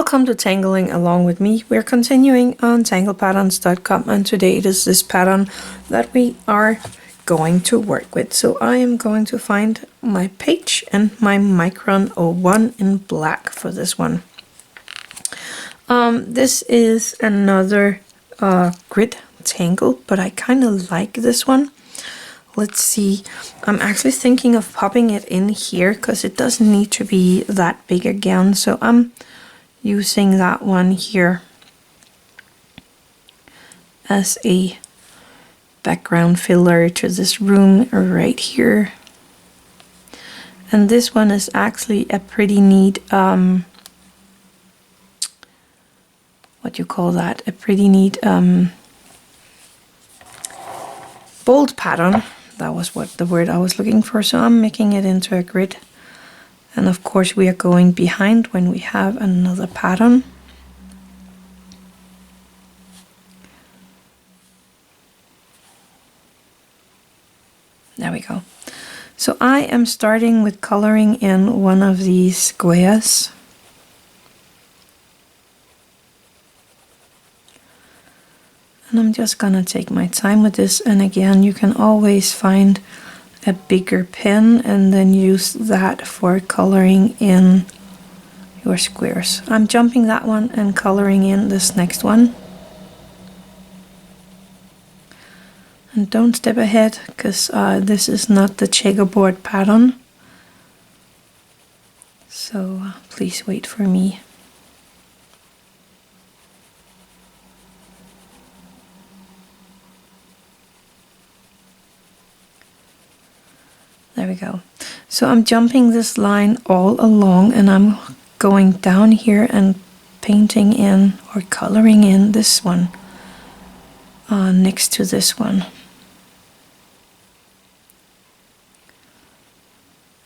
Welcome to Tangling Along with me. We're continuing on tanglepatterns.com, and today it is this pattern that we are going to work with. So I am going to find my page and my micron 01 in black for this one. This is another grid tangle, but I kind of like this one. Let's see, I'm actually thinking of popping it in here because it doesn't need to be that big again. So I'm using that one here as a background filler to this room right here. And this one is actually a pretty neat, what do you call that? A pretty neat bold pattern. That was what the word I was looking for. So I'm making it into a grid. And of course we are going behind when we have another pattern. There we go. So I am starting with coloring in one of these squares. And I'm just gonna take my time with this, and again you can always find a bigger pen and then use that for coloring in your squares. I'm jumping that one and coloring in this next one. And don't step ahead because this is not the checkerboard pattern. So please wait for me. There we go. So I'm jumping this line all along, and I'm going down here and painting in or coloring in this one next to this one.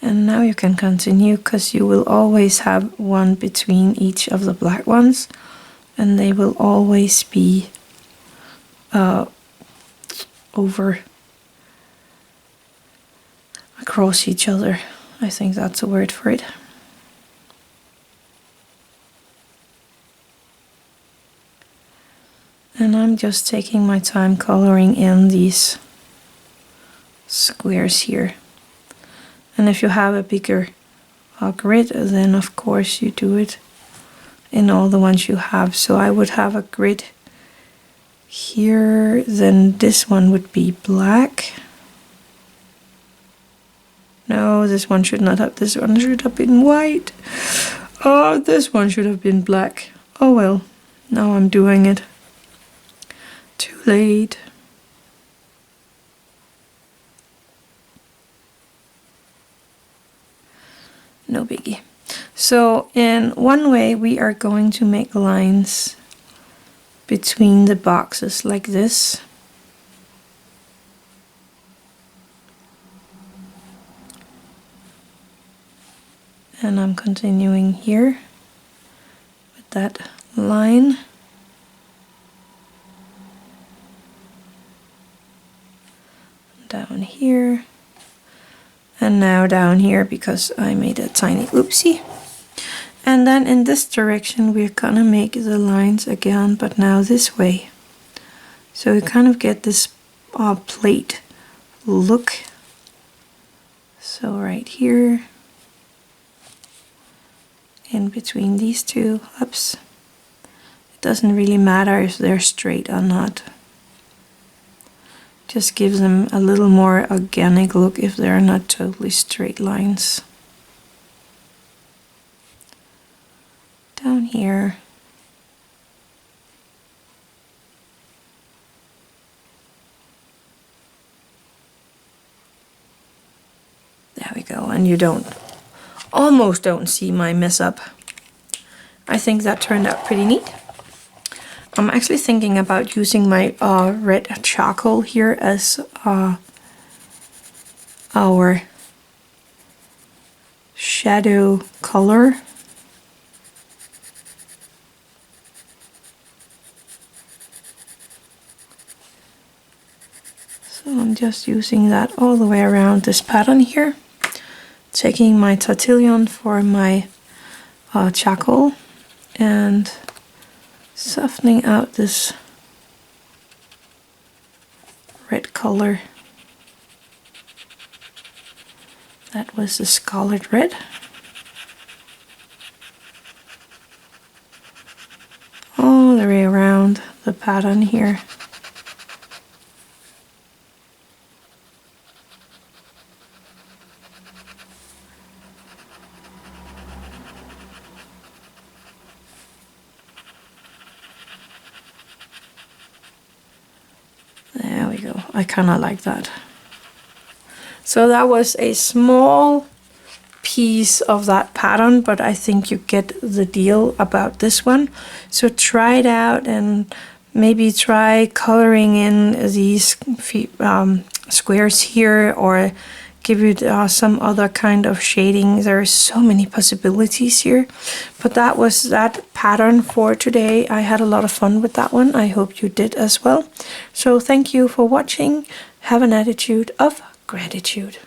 And now you can continue because you will always have one between each of the black ones, and they will always be over across each other. I think that's a word for it. And I'm just taking my time coloring in these squares here. And if you have a bigger grid, then of course you do it in all the ones you have. So I would have a grid here, then this one would be black. No, this one should not have, this one should have been white. Oh, this one should have been black. Oh well, now I'm doing it. Too late. No biggie. So in one way we are going to make lines between the boxes like this. And I'm continuing here with that line. Down here. And now down here because I made a tiny oopsie. And then in this direction we're gonna make the lines again, but now this way. So we kind of get this plate look. So right here. In between these two, oops, it doesn't really matter if they're straight or not. Just gives them a little more organic look if they're not totally straight lines. Down here. There we go, and you almost don't see my mess up. I think that turned out pretty neat. I'm actually thinking about using my red charcoal here as our shadow color. So I'm just using that all the way around this pattern here. Taking my Tortillion for my charcoal and softening out this red color. That was the Scarlet red. All the way around the pattern here. There we go. I kind of like that. So that was a small piece of that pattern, but I think you get the deal about this one. So try it out and maybe try coloring in these squares here, or give it some other kind of shading. There are so many possibilities here, but that was that pattern for today. I had a lot of fun with that one. I hope you did as well. So thank you for watching. Have an attitude of gratitude.